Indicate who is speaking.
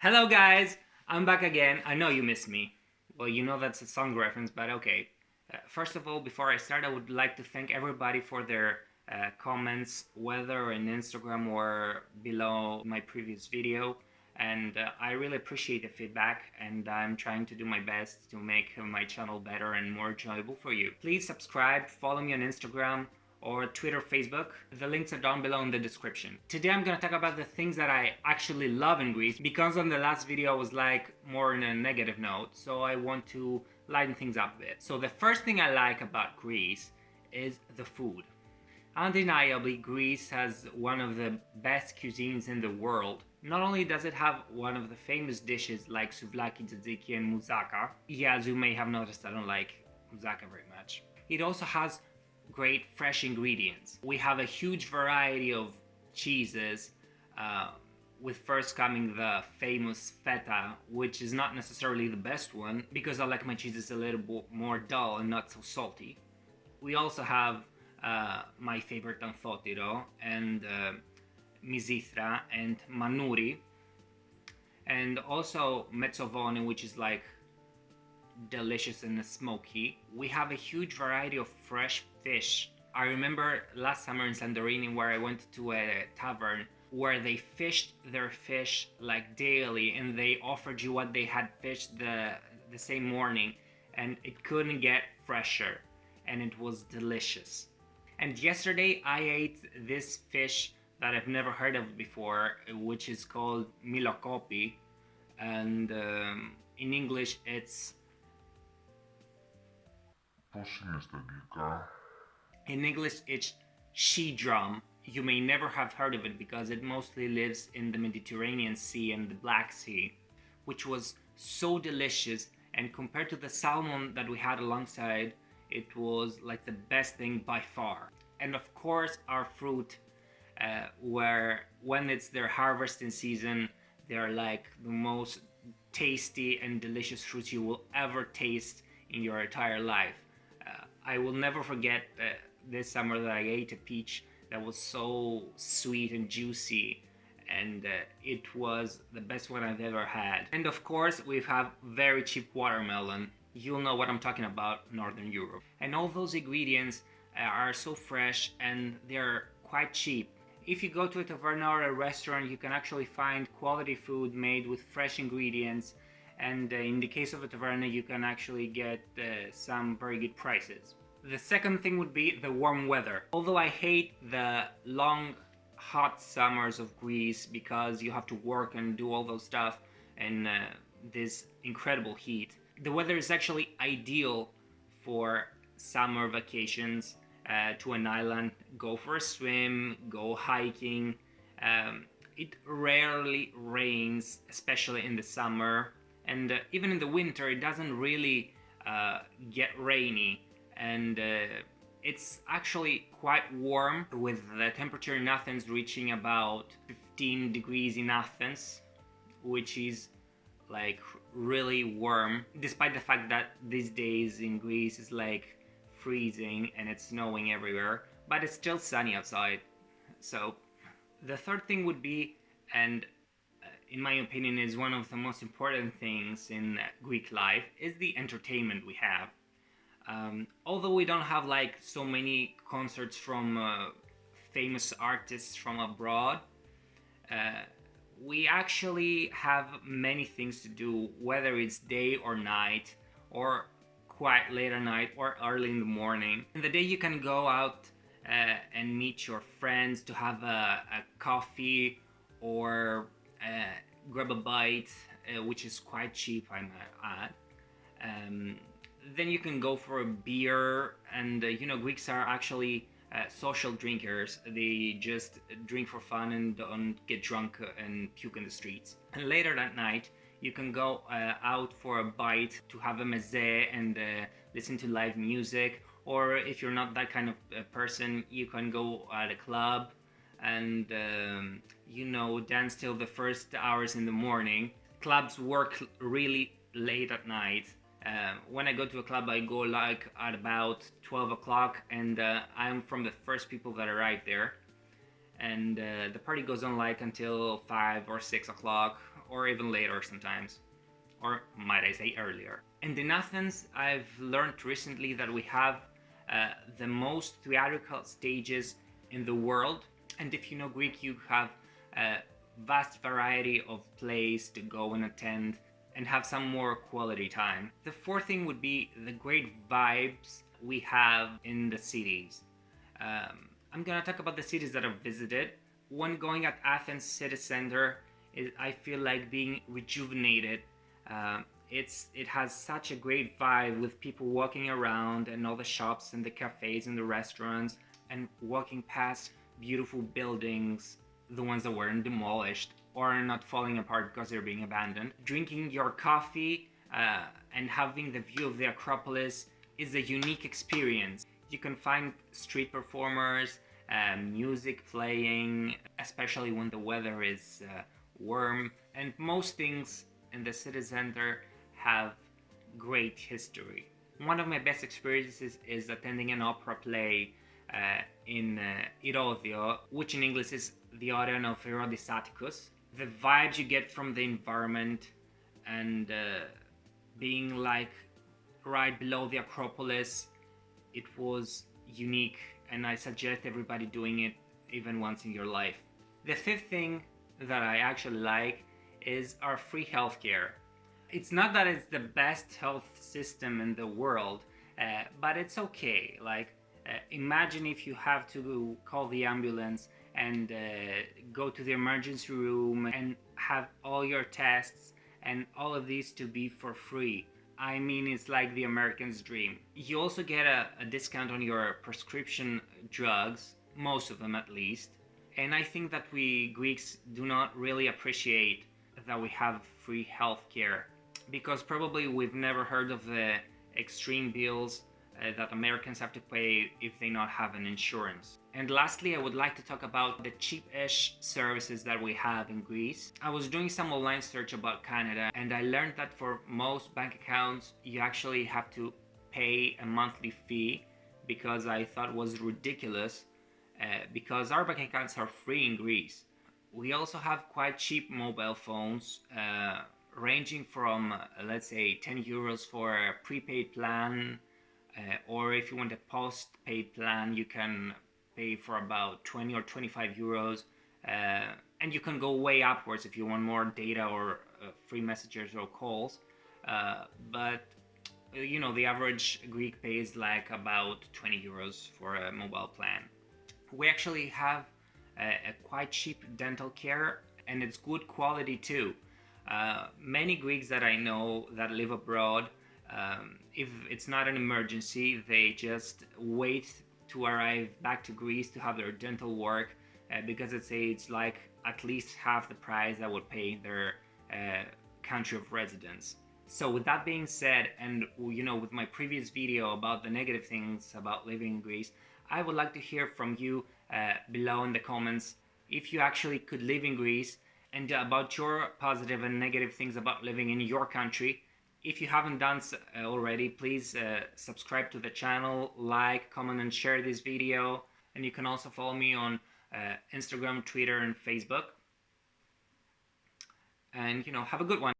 Speaker 1: Hello guys, I'm back again. I know you missed me. Well, you know that's a song reference, but okay. First of all, before I start, I would like to thank everybody for their comments, whether on Instagram or below my previous video. And I really appreciate the feedback, and I'm trying to do my best to make my channel better and more enjoyable for you. Please subscribe, follow me on Instagram, or Twitter, Facebook. The links are down below in the description. Today I'm gonna talk about the things that I actually love in Greece, because on the last video I was like more in a negative note, so I want to lighten things up a bit. So the first thing I like about Greece is the food. Undeniably, Greece has one of the best cuisines in the world. Not only does it have one of the famous dishes like souvlaki, tzatziki, and mousaka. Yeah, as you may have noticed, I don't like mousaka very much. It also has great fresh ingredients. We have a huge variety of cheeses, with first coming the famous feta, which is not necessarily the best one because I like my cheeses a little bit more dull and not so salty. We also have my favorite Anthotiro and Misitra and Manuri, and also Mezzovone, which is like delicious and smoky. We have a huge variety of fresh fish. I remember last summer in Santorini where I went to a tavern where they fished their fish like daily, and they offered you what they had fished the same morning, and it couldn't get fresher, and it was delicious. And yesterday I ate this fish that I've never heard of before, which is called milokopi, and in English it's in English it's she drum. You may never have heard of it because it mostly lives in the Mediterranean Sea and the Black Sea, which was so delicious, and compared to the salmon that we had alongside, it was like the best thing by far. And of course our fruit, where when it's their harvesting season, they're like the most tasty and delicious fruits you will ever taste in your entire life. I will never forget this summer that I ate a peach that was so sweet and juicy, and it was the best one I've ever had. And of course we have very cheap watermelon. You'll know what I'm talking about, Northern Europe. And all those ingredients are so fresh and they're quite cheap. If you go to a taverna or a restaurant, you can actually find quality food made with fresh ingredients, and in the case of a taverna you can actually get some very good prices. The second thing would be the warm weather. Although I hate the long hot summers of Greece because you have to work and do all those stuff in this incredible heat, the weather is actually ideal for summer vacations, to an island, go for a swim, go hiking. It rarely rains, especially in the summer, and even in the winter it doesn't really get rainy, and it's actually quite warm, with the temperature in Athens reaching about 15 degrees in Athens, which is like really warm, despite the fact that these days in Greece is like freezing and it's snowing everywhere, but it's still sunny outside. So the third thing would be, and in my opinion is one of the most important things in Greek life, is the entertainment we have. Although we don't have like so many concerts from famous artists from abroad, we actually have many things to do, whether it's day or night, or quite late at night or early in the morning. In the day you can go out and meet your friends to have a coffee, or grab a bite, which is quite cheap, I might add. Then you can go for a beer, and you know, Greeks are actually social drinkers. They just drink for fun and don't get drunk and puke in the streets. And later that night you can go out for a bite to have a meze and listen to live music, or if you're not that kind of person, you can go at a club and you know, dance till the first hours in the morning. Clubs work really late at night. When I go to a club, I go like at about 12 o'clock, and I'm from the first people that arrive there. and the party goes on like until 5 or 6 o'clock, or even later sometimes, or might I say earlier. And in Athens, I've learned recently that we have the most theatrical stages in the world, and if you know Greek, you have a vast variety of plays to go and attend and have some more quality time. The fourth thing would be the great vibes we have in the cities. I'm gonna talk about the cities that I've visited. When going at Athens city center, I feel like being rejuvenated. It has such a great vibe with people walking around and all the shops and the cafes and the restaurants, and walking past beautiful buildings, the ones that weren't demolished or are not falling apart because they're being abandoned. Drinking your coffee and having the view of the Acropolis is a unique experience. You can find street performers, music playing, especially when the weather is warm, and most things in the city center have great history. One of my best experiences is attending an opera play in Irodio, which in English is the Odeon of Herodes Atticus. The vibes you get from the environment and being like right below the Acropolis, it was unique, and I suggest everybody doing it even once in your life. The fifth thing that I actually like is our free healthcare. It's not that it's the best health system in the world, but it's okay. Like, imagine if you have to call the ambulance and go to the emergency room and have all your tests and all of these to be for free. I mean, it's like the American's dream. You also get a discount on your prescription drugs, most of them at least. And I think that we Greeks do not really appreciate that we have free healthcare, because probably we've never heard of the extreme bills that Americans have to pay if they not have an insurance. And lastly, I would like to talk about the cheap-ish services that we have in Greece. I was doing some online search about Canada, and I learned that for most bank accounts you actually have to pay a monthly fee, because I thought it was ridiculous, because our bank accounts are free in Greece. We also have quite cheap mobile phones, ranging from let's say 10 euros for a prepaid plan, or if you want a post-paid plan, you can pay for about 20 or 25 euros, and you can go way upwards if you want more data or free messages or calls, but you know, the average Greek pays like about 20 euros for a mobile plan. We actually have a quite cheap dental care, and it's good quality too. Many Greeks that I know that live abroad, if it's not an emergency, they just wait to arrive back to Greece to have their dental work, because it's like at least half the price that would pay their country of residence. So with that being said, and you know, with my previous video about the negative things about living in Greece, I would like to hear from you below in the comments if you actually could live in Greece, and about your positive and negative things about living in your country. If you haven't done so already, please subscribe to the channel, like, comment and share this video, and you can also follow me on Instagram, Twitter and Facebook. And you know, have a good one.